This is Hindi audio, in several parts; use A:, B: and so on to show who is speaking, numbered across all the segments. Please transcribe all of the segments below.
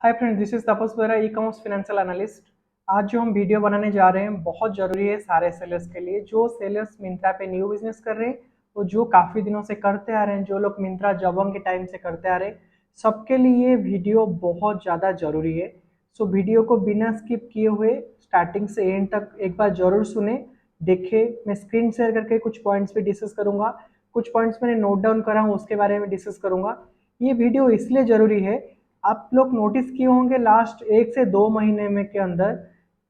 A: हाय फ्रेंड्स, दिस इज तपस बेरा, ई कॉमर्स फाइनेंशियल एनालिस्ट। आज जो हम वीडियो बनाने जा रहे हैं बहुत ज़रूरी है सारे सेलर्स के लिए। जो सेलर्स मिंत्रा पे न्यू बिजनेस कर रहे हैं, वो जो काफ़ी दिनों से करते आ रहे हैं, जो लोग मिंत्रा जबोंग के टाइम से करते आ रहे हैं, सबके लिए ये वीडियो बहुत ज़्यादा ज़रूरी है। सो वीडियो को बिना स्किप किए हुए स्टार्टिंग से एंड तक एक बार ज़रूर सुने, देखे। मैं स्क्रीन शेयर करके कुछ पॉइंट्स पे डिस्कस करूँगा, कुछ पॉइंट्स मैंने नोट डाउन करा हूँ उसके बारे में डिस्कस करूँगा। ये वीडियो इसलिए ज़रूरी है, आप लोग नोटिस किए होंगे लास्ट 1 से 2 महीने में के अंदर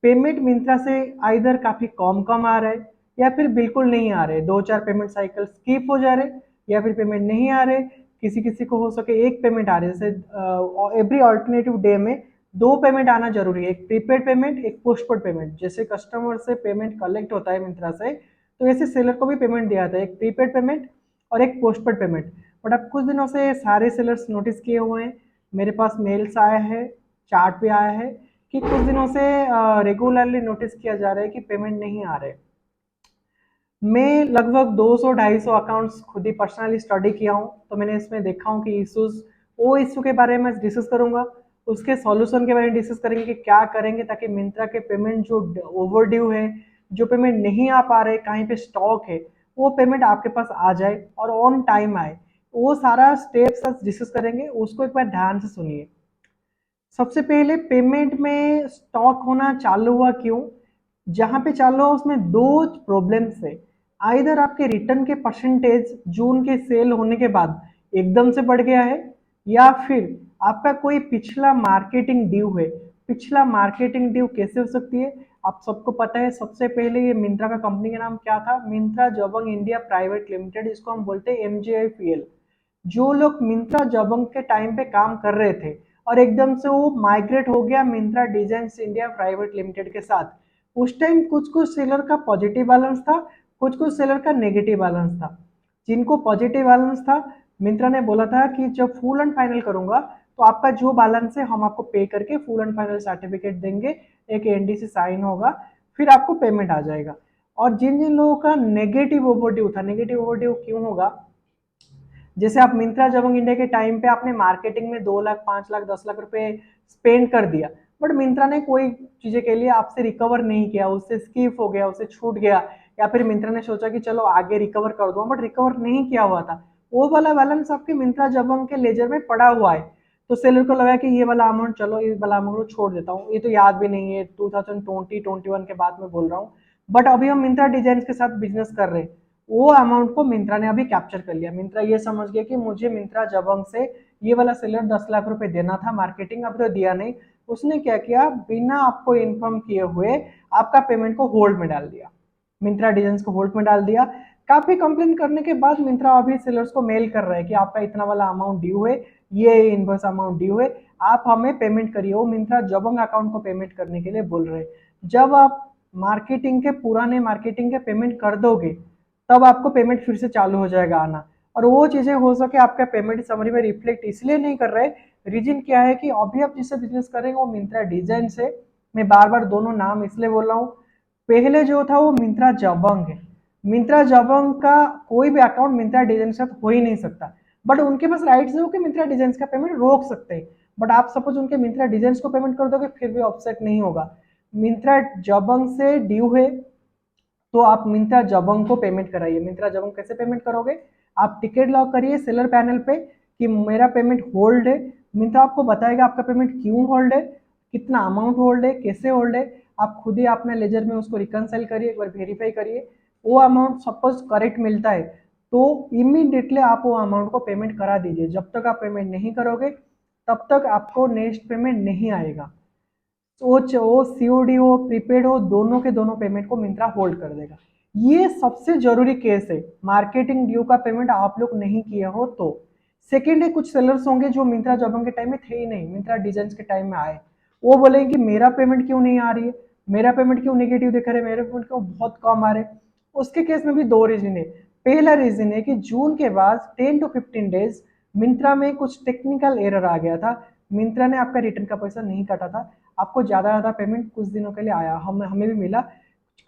A: पेमेंट मिंत्रा से आइदर काफ़ी कम आ रहा है या फिर बिल्कुल नहीं आ रहे। 2-4 पेमेंट साइकिल स्किप हो जा रहे या फिर पेमेंट नहीं आ रहे। किसी किसी को हो सके एक पेमेंट आ रही है। जैसे एवरी ऑल्टरनेटिव डे में 2 पेमेंट आना जरूरी है, एक प्रीपेड पेमेंट, एक पोस्टपेड पेमेंट। जैसे कस्टमर से पेमेंट कलेक्ट होता है मिंत्रा से, तो ऐसे सेलर को भी पेमेंट दिया जाता है, एक प्रीपेड पेमेंट और एक पोस्टपेड पेमेंट। बट अब कुछ दिनों से सारे सेलर्स नोटिस किए हुए हैं, मेरे पास मेल्स आया है, चार्ट पे आया है कि कुछ दिनों से रेगुलरली नोटिस किया जा रहा है कि पेमेंट नहीं आ रहे। मैं लगभग 200-250 अकाउंट्स खुद ही पर्सनली स्टडी किया हूँ, तो मैंने इसमें देखा हूँ कि इश्यूज, वो इश्यू के बारे में डिस्कस करूंगा, उसके सॉल्यूशन के बारे में डिस्कस करेंगे कि क्या करेंगे ताकि मिंत्रा के पेमेंट जो ओवर ड्यू है, जो पेमेंट नहीं आ पा रहे, कहीं पे स्टॉक है, वो पेमेंट आपके पास आ जाए और ऑन टाइम आए। वो सारा स्टेप्स डिस्कस करेंगे, उसको एक बार ध्यान से सुनिए। सबसे पहले पेमेंट में स्टॉक होना चालू हुआ क्यों? जहां पे चालू हुआ उसमें दो प्रॉब्लम्स है। आइदर आपके रिटर्न के परसेंटेज जून के सेल होने के बाद एकदम से बढ़ गया है, या फिर आपका कोई पिछला मार्केटिंग ड्यू है। पिछला मार्केटिंग ड्यू कैसे हो सकती है? आप सबको पता है, सबसे पहले ये मिंत्रा का कंपनी का नाम क्या था? Myntra Jabong India private limited, इसको हम बोलते हैं MJIPL। जो लोग मिंत्रा जबोंग के टाइम पे काम कर रहे थे और एकदम से वो माइग्रेट हो गया Myntra designs India private limited के साथ, उस टाइम कुछ कुछ सेलर का पॉजिटिव बैलेंस था, कुछ कुछ सेलर का नेगेटिव बैलेंस था। जिनको पॉजिटिव बैलेंस था, मिंत्रा ने बोला था कि जब फुल एंड फाइनल करूंगा तो आपका जो बैलेंस है हम आपको पे करके फुल एंड फाइनल सर्टिफिकेट देंगे, एक NDC साइन होगा, फिर आपको पेमेंट आ जाएगा। और जिन जिन लोगों का नेगेटिव ओवरड्यू था, नेगेटिव ओवरड्यू क्यों होगा? जैसे आप मिंत्रा जबोंग इंडिया के टाइम पे आपने मार्केटिंग में 2 लाख, 5 लाख, 10 लाख रुपए स्पेंड कर दिया, बट मिंत्रा ने कोई चीजें के लिए आपसे रिकवर नहीं किया, उससे स्किप हो गया, उससे छूट गया, या फिर मिंत्रा ने सोचा कि चलो आगे रिकवर कर दूंगा, बट रिकवर नहीं किया हुआ था। वो वाला बैलेंस आपके मिंत्रा जबोंग के लेजर में पड़ा हुआ है। तो सेलर को लगा कि ये वाला अमाउंट, चलो ये वाला अमाउंट छोड़ देता हूँ, ये तो याद भी नहीं है, 2020-21 के बाद में बोल रहा हूँ। बट अभी हम मिंत्रा डिजाइन के साथ बिजनेस कर रहे हैं, वो अमाउंट को मिंत्रा ने अभी कैप्चर कर लिया। मिंत्रा ये समझ गया कि मुझे मिंत्रा जबोंग से ये वाला सेलर 10 लाख रुपए देना था मार्केटिंग, अब तो दिया नहीं। उसने क्या किया, बिना आपको इन्फॉर्म किए हुए आपका पेमेंट को होल्ड में डाल दिया, मिंत्रा डिजाइन को होल्ड में डाल दिया। काफी कंप्लेन करने के बाद मिंत्रा अभी सेलर्स को मेल कर रहा है कि आपका इतना वाला अमाउंट ड्यू है, ये इनवॉइस अमाउंट ड्यू है, आप हमें पेमेंट करिए। वो मिंत्रा जबोंग अकाउंट को पेमेंट करने के लिए बोल रहे हैं। जब आप मार्केटिंग के पुराने मार्केटिंग के पेमेंट कर दोगे, तब आपको पेमेंट फिर से चालू हो जाएगा आना। और वो चीजें हो सके आपका पेमेंट समरी में रिफ्लेक्ट इसलिए नहीं कर रहे, रीजन क्या है कि अभी आप जिससे बिजनेस करेंगे वो मिंत्रा डिजाइन से। मैं बार बार दोनों नाम इसलिए बोल रहा हूँ, पहले जो था वो मिंत्रा जबोंग है। मिंत्रा जबोंग का कोई भी अकाउंट मिंत्रा डिजाइन के साथ हो ही नहीं सकता, बट उनके पास राइट्स है कि मिंत्रा डिजाइन का पेमेंट रोक सकते हैं। बट आप सपोज उनके मिंत्रा डिजाइन को पेमेंट कर दोगे, फिर भी ऑफसेट नहीं होगा। मिंत्रा जबोंग से ड्यू है, तो आप मिंत्रा जबोंग को पेमेंट कराइए। मिंत्रा जबोंग कैसे पेमेंट करोगे? आप टिकट लॉक करिए सेलर पैनल पे कि मेरा पेमेंट होल्ड है। मिंत्रा आपको बताएगा आपका पेमेंट क्यों होल्ड है, कितना अमाउंट होल्ड है, कैसे होल्ड है। आप खुद ही अपने लेजर में उसको रिकनसाइल करिए, एक बार वेरीफाई करिए। वो अमाउंट सपोज करेक्ट मिलता है तो इमीडिएटली आप वो अमाउंट को पेमेंट करा दीजिए। जब तक आप पेमेंट नहीं करोगे तब तक आपको नेक्स्ट पेमेंट नहीं आएगा। वो COD हो, प्रीपेड हो, दोनों के दोनों पेमेंट को मिंत्रा होल्ड कर देगा। ये सबसे जरूरी केस है, मार्केटिंग ड्यू का पेमेंट आप लोग नहीं किए हो तो। सेकेंड है, कुछ सेलर्स होंगे जो मिंत्रा जबोंग के टाइम में थे ही नहीं, मिंत्रा डिजाइन के टाइम में आए, वो बोलेंगे कि मेरा पेमेंट क्यों नहीं आ रही है, मेरा पेमेंट क्यों नेगेटिव दिखा रहे, मेरे पेमेंट क्यों बहुत कम आ रहे। उसके केस में भी दो रीजन है। पहला रीजन है कि जून के बाद 10 to 15 डेज मिंत्रा में कुछ टेक्निकल एरर आ गया था, मिंत्रा ने आपका रिटर्न का पैसा नहीं काटा था, आपको ज़्यादा ज़्यादा पेमेंट कुछ दिनों के लिए आया। हमें भी मिला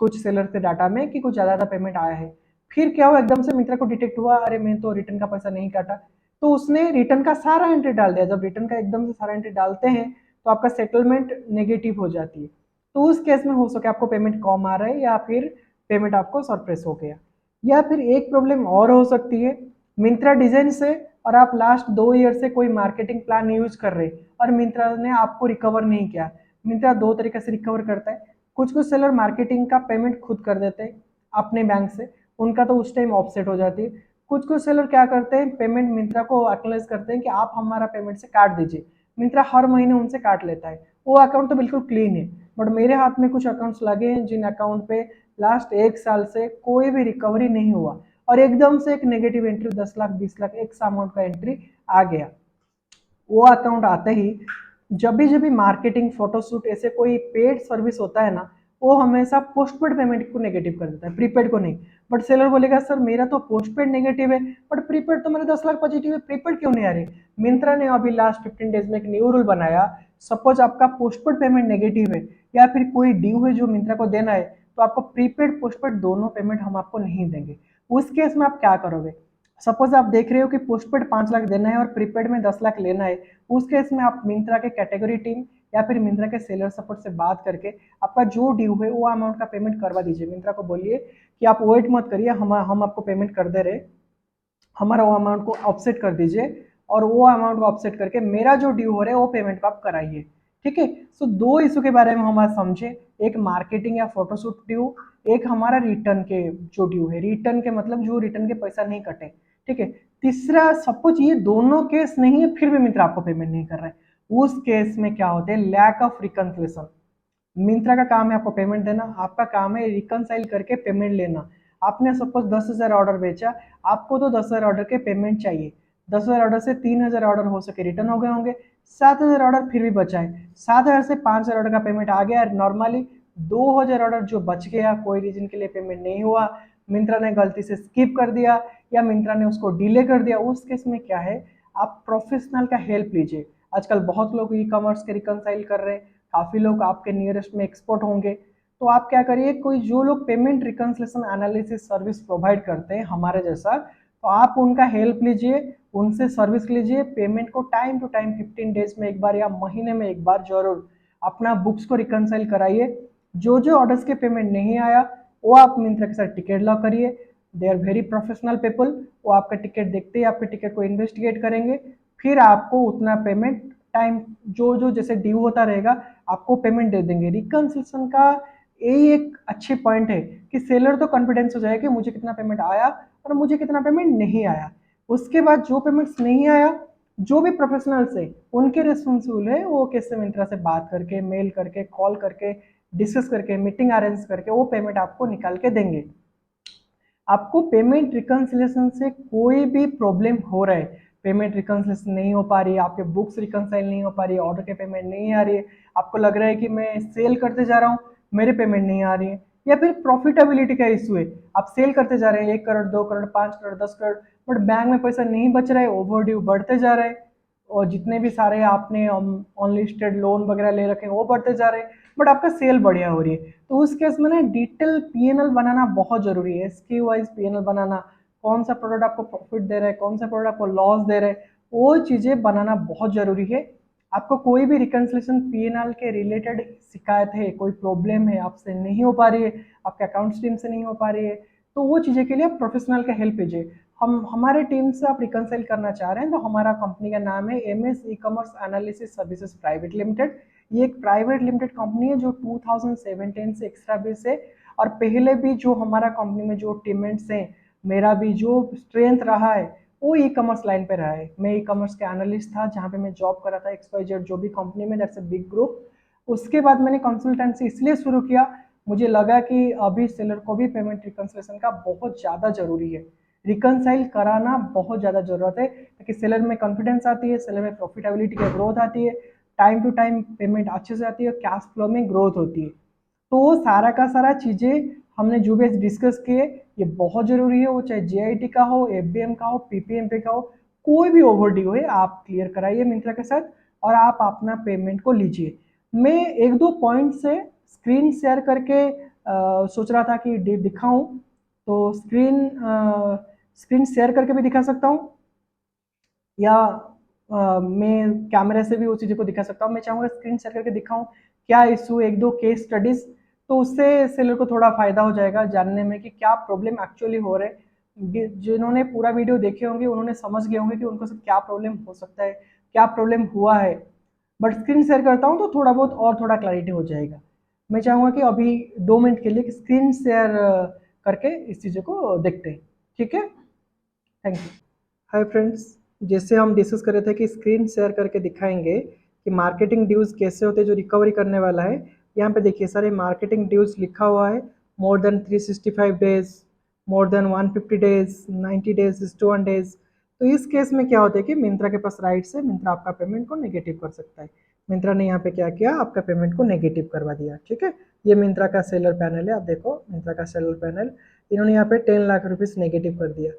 A: कुछ सेलर के डाटा में कि कुछ ज़्यादा ज़्यादा पेमेंट आया है। फिर क्या हुआ, एकदम से मिंत्रा को डिटेक्ट हुआ, अरे मैं तो रिटर्न का पैसा नहीं काटा, तो उसने रिटर्न का सारा एंट्री डाल दिया। जब रिटर्न का एकदम से सारा एंट्री डालते हैं तो आपका सेटलमेंट नेगेटिव हो जाती है। तो उस केस में हो सके आपको पेमेंट कम आ रहा है या फिर पेमेंट आपको सरप्राइज हो गया। या फिर एक प्रॉब्लम और हो सकती है, मिंत्रा डिजाइन से और आप लास्ट 2 ईयर से कोई मार्केटिंग प्लान यूज कर रहे और मिंत्रा ने आपको रिकवर नहीं किया। मिंत्रा दो तरीके से रिकवर करता है, कुछ कुछ सेलर मार्केटिंग का पेमेंट खुद कर देते हैं अपने बैंक से, उनका तो उस टाइम ऑफसेट हो जाती है। कुछ कुछ सेलर क्या करते हैं, पेमेंट मिंत्रा को एक्नॉलेज करते हैं कि आप हमारा पेमेंट से काट दीजिए, मिंत्रा हर महीने उनसे काट लेता है, वो अकाउंट तो बिल्कुल क्लीन है। बट मेरे हाथ में कुछ अकाउंट्स लगे हैं जिन अकाउंट पे लास्ट 1 साल से कोई भी रिकवरी नहीं हुआ और एकदम से एक नेगेटिव एंट्री 10 लाख 20 लाख एक अमाउंट का एंट्री आ गया। वो अकाउंट आते ही जब भी मार्केटिंग फोटोशूट ऐसे कोई पेड सर्विस होता है ना, वो हमेशा पोस्टपेड पेमेंट को नेगेटिव कर देता है, प्रीपेड को नहीं। बट सेलर बोलेगा सर मेरा तो पोस्टपेड नेगेटिव है, बट प्रीपेड तो मेरे 10 लाख पॉजिटिव है, प्रीपेड क्यों नहीं आ रही। मिंत्रा ने अभी लास्ट 15 डेज में एक न्यू रूल बनाया, सपोज आपका पोस्टपेड पेमेंट नेगेटिव है या फिर कोई ड्यू है जो मिंत्रा को देना है, तो आपको प्रीपेड पोस्टपेड दोनों पेमेंट हम आपको नहीं देंगे। उस केस में आप क्या करोगे, सपोज आप देख रहे हो कि पोस्टपेड 5 लाख देना है और प्रीपेड में 10 लाख लेना है, उस केस में आप मिंत्रा के कैटेगरी टीम या फिर मिंत्रा के सेलर सपोर्ट से बात करके आपका जो ड्यू है वो अमाउंट का पेमेंट करवा दीजिए। मिंत्रा को बोलिए कि आप वेट मत करिए, हम आपको पेमेंट कर दे रहे, हमारा वो अमाउंट को ऑफसेट कर दीजिए और वो अमाउंट को ऑफसेट करके मेरा जो ड्यू हो रहा है वो पेमेंट को आप कराइए। ठीक है, सो दो इशू के बारे में हम आज समझे, एक मार्केटिंग या फोटोशूट ड्यू, एक हमारा रिटर्न के जो ड्यू है, रिटर्न के मतलब जो रिटर्न के पैसा नहीं कटे। ठीक है, तीसरा सपोज ये दोनों केस नहीं है फिर भी मिंत्रा आपको पेमेंट नहीं कर रहा है, उस केस में क्या होता है, लैक ऑफ रिकन्सिलेशन। मिंत्रा का काम है आपको पेमेंट देना, आपका काम है रिकनसाइल करके पेमेंट लेना। आपने सपोज 10,000 ऑर्डर बेचा, आपको तो 10,000 ऑर्डर के पेमेंट चाहिए, 10,000 ऑर्डर से 3,000 ऑर्डर हो सके रिटर्न हो गए होंगे, 7,000 ऑर्डर फिर भी बचा है, 7,000 से 5,000 ऑर्डर का पेमेंट आ गया। नॉर्मली 2,000 ऑर्डर जो बच गया कोई रीजन के लिए पेमेंट नहीं हुआ, मिंत्रा ने गलती से स्किप कर दिया या मिंत्रा ने उसको डिले कर दिया, उस केस में क्या है, आप प्रोफेशनल का हेल्प लीजिए। आजकल बहुत लोग ई कॉमर्स के रिकनसाइल कर रहे हैं, काफ़ी लोग आपके नियरेस्ट में एक्सपोर्ट होंगे, तो आप क्या करिए, कोई जो लोग payment reconciliation analysis service provide करते हैं हमारे जैसा, तो आप उनका हेल्प लीजिए, उनसे सर्विस लीजिए, पेमेंट को टाइम टू टाइम 15 डेज में एक बार या महीने में एक बार जरूर अपना बुक्स को रिकनसाइल कराइए। जो जो ऑर्डर्स के पेमेंट नहीं आया वो आप मिंत्रा के साथ टिकट लॉक करिए, they are very professional people, वो आपका टिकट देखते ही आपके टिकट को इन्वेस्टिगेट करेंगे, फिर आपको उतना पेमेंट टाइम जो जो जैसे ड्यू होता रहेगा आपको पेमेंट दे देंगे। रिकन्सिलेशन का यही एक अच्छी पॉइंट है कि सेलर तो कॉन्फिडेंस हो जाए कि मुझे कितना पेमेंट आया और मुझे कितना पेमेंट नहीं आया। उसके बाद जो पेमेंट्स नहीं आया, जो भी प्रोफेशनल्स है उनके रिस्पॉन्सिबल है वो कैसे मिंत्रा से बात करके, मेल करके, कॉल करके, डिस्कस करके, मीटिंग अरेंज करके वो पेमेंट आपको निकाल के देंगे। आपको पेमेंट रिकन्सिलेशन से कोई भी प्रॉब्लम हो रहा है, पेमेंट रिकन्सिलेशन नहीं हो पा रही है, आपके बुक्स रिकन्साइल नहीं हो पा रही है, ऑर्डर के पेमेंट नहीं आ रही है, आपको लग रहा है कि मैं सेल करते जा रहा हूँ मेरे पेमेंट नहीं आ रही है, या फिर प्रॉफिटेबिलिटी का इशू है, आप सेल करते जा रहे हैं 1 करोड़ 2 करोड़ 5 करोड़ 10 करोड़, बट बैंक में पैसा नहीं बच रहा है, ओवर ड्यू बढ़ते जा रहा है, और जितने भी सारे आपने अनलिस्टेड लोन वगैरह ले रखे हैं वो बढ़ते जा रहे हैं, बट आपका सेल बढ़िया हो रही है, तो उस केस में ना डिटेल पीएनएल बनाना बहुत जरूरी है, एसक्यू वाइज पीएनएल बनाना, कौन सा प्रोडक्ट आपको प्रॉफिट दे रहा है, कौन सा प्रोडक्ट आपको लॉस दे रहा है, वो चीज़ें बनाना बहुत जरूरी है। आपको कोई भी रिकन्सिलेशन पीएनएल के रिलेटेड शिकायत है, कोई प्रॉब्लम है, आपसे नहीं हो पा रही है, आपके अकाउंट्स टीम से नहीं हो पा रही है, तो वो चीज़ें के लिए आप प्रोफेशनल का हेल्प लीजिए। हम हमारे टीम से आप रिकन्साइल करना चाह रहे हैं तो हमारा कंपनी का नाम है MS e commerce analysis services private limited. ये एक प्राइवेट लिमिटेड कंपनी है जो 2017 से एस्टैब्लिश है, और पहले भी जो हमारा कंपनी में जो टीममेट्स हैं, मेरा भी जो स्ट्रेंथ रहा है वो ई कॉमर्स लाइन पे रहा है। मैं ई कॉमर्स के एनालिस्ट था जहाँ पे मैं जॉब कर रहा था XYZ जो भी कंपनी में, दैट्स अ बिग ग्रुप। उसके बाद मैंने कंसल्टेंसी इसलिए शुरू किया, मुझे लगा कि अभी सेलर को भी पेमेंट रिकन्सिलेशन का बहुत ज़्यादा ज़रूरी है, रिकनसाइल कराना बहुत ज़्यादा ज़रूरत है, ताकि सेलर में कॉन्फिडेंस आती है, सेलर में प्रॉफिटेबिलिटी की ग्रोथ आती है, टाइम टू टाइम पेमेंट अच्छे से आती है, कैश फ्लो में ग्रोथ होती है। तो वो सारा का सारा चीज़ें हमने जो भी डिस्कस किए ये बहुत ज़रूरी है, वो चाहे JIT का हो, FBM का हो, PPMP का हो, कोई भी ओवर ड्यू है आप क्लियर कराइए मिंत्रा के साथ और आप अपना पेमेंट को लीजिए। मैं एक दो पॉइंट से स्क्रीन शेयर करके सोच रहा था कि दिखाऊं, तो स्क्रीन शेयर करके भी दिखा सकता हूँ, या मैं कैमरे से भी उस चीज़ों को दिखा सकता हूँ। मैं चाहूँगा स्क्रीन शेयर करके दिखाऊँ क्या इशू, एक दो केस स्टडीज़, तो उससे सेलर को थोड़ा फ़ायदा हो जाएगा जानने में कि क्या प्रॉब्लम एक्चुअली हो रहे हैं। जिन्होंने पूरा वीडियो देखे होंगे उन्होंने समझ गए होंगे कि उनको साथ क्या प्रॉब्लम हो सकता है, क्या प्रॉब्लम हुआ है। बट स्क्रीन शेयर करता हूँ तो थोड़ा बहुत और थोड़ा क्लैरिटी हो जाएगा। मैं चाहूँगा कि अभी 2 मिनट के लिए स्क्रीन शेयर करके इस चीज़ों को देखते हैं। ठीक है, थैंक यू। हाय फ्रेंड्स, जैसे हम डिस्कस कर रहे थे कि स्क्रीन शेयर करके दिखाएंगे कि मार्केटिंग ड्यूज कैसे होते हैं जो रिकवरी करने वाला है। यहाँ पे देखिए सारे मार्केटिंग ड्यूज लिखा हुआ है। More than 365 days, more than 150 days, 90 days, 1 days. तो इस केस में क्या होता है कि मिंत्रा के पास राइट से मिंत्रा आपका पेमेंट को नेगेटिव कर सकता है। मिंत्रा ने यहाँ पे क्या किया, आपका पेमेंट को नेगेटिव करवा दिया। ठीक है, ये मिंत्रा का सेलर पैनल है। आप देखो मिंत्रा का सेलर पैनल, इन्होंने यहाँ पे 10 लाख रुपीज नेगेटिव कर दिया।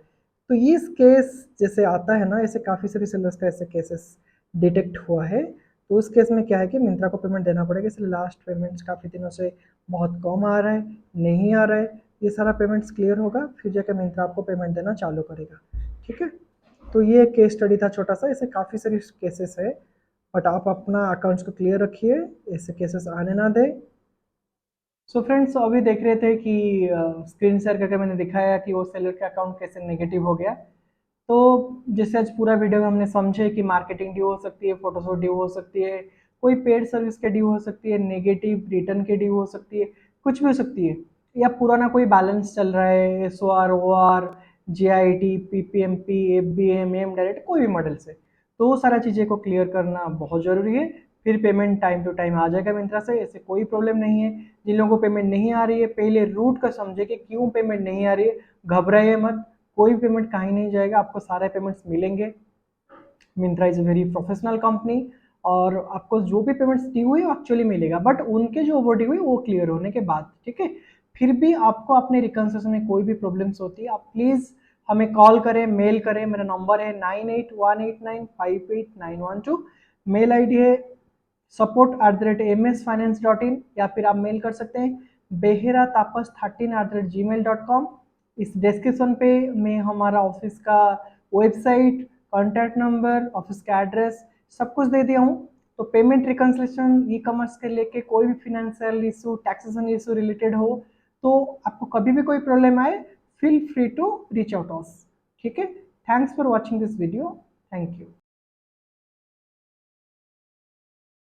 A: तो इस केस जैसे आता है ना, ऐसे काफ़ी सारे सेलर्स का ऐसे केसेस डिटेक्ट हुआ है। तो उस केस में क्या है कि मिंत्रा को पेमेंट देना पड़ेगा, इसलिए लास्ट पेमेंट्स काफ़ी दिनों से बहुत कम आ रहा है, नहीं आ रहा है। ये सारा पेमेंट्स क्लियर होगा फिर जाकर मिंत्रा आपको पेमेंट देना चालू करेगा। ठीक है, तो ये केस स्टडी था छोटा सा, ऐसे काफ़ी सारी केसेस है। बट आप अपना अकाउंट्स को क्लियर रखिए, ऐसे केसेस आने ना दें। सो फ्रेंड्स, अभी देख रहे थे कि स्क्रीन शेयर करके मैंने दिखाया कि वो सेलर का अकाउंट कैसे नेगेटिव हो गया। तो जैसे आज पूरा वीडियो में हमने समझे कि मार्केटिंग ड्यू हो सकती है, फोटोशूट ड्यू हो सकती है, कोई पेड सर्विस के ड्यू हो सकती है, नेगेटिव रिटर्न के ड्यू हो सकती है, कुछ भी हो सकती है, या पुराना कोई बैलेंस चल रहा है, S O R, O R, G I T, P P M P, F B M, M direct, कोई भी मॉडल से। तो वो सारा चीज़ें को क्लियर करना बहुत ज़रूरी है। फिर पेमेंट टाइम टू टाइम आ जाएगा मिंत्रा से, ऐसे कोई प्रॉब्लम नहीं है। जिन लोगों को पेमेंट नहीं आ रही है, पहले रूट का समझे कि क्यों पेमेंट नहीं आ रही है, घबराइए मत। कोई पेमेंट कहीं नहीं जाएगा, आपको सारे पेमेंट्स मिलेंगे। Myntra is a very professional company, और आपको जो भी पेमेंट्स दी हुई है एक्चुअली मिलेगा, बट उनके जो ओवर ड्यू हुई वो क्लियर होने के बाद। ठीक है, फिर भी आपको अपने रिकन्सिलिएशन में कोई भी प्रॉब्लम्स होती है, आप प्लीज़ हमें कॉल करें, मेल करें। मेरा नंबर है 9818958912। मेल आई डी है support@msfinance.in, या फिर आप मेल कर सकते हैं beheratapas13@gmail.com। इस डिस्क्रिप्शन पे मैं हमारा ऑफिस का वेबसाइट, कॉन्टैक्ट नंबर, ऑफिस का एड्रेस सब कुछ दे दिया हूँ। तो पेमेंट रिकन्सिलेशन, ई कॉमर्स के लेके कोई भी financial issue, taxation issue related हो, तो आपको कभी भी कोई प्रॉब्लम आए, feel free to reach out us. ठीक है, thanks for watching this video, thank you.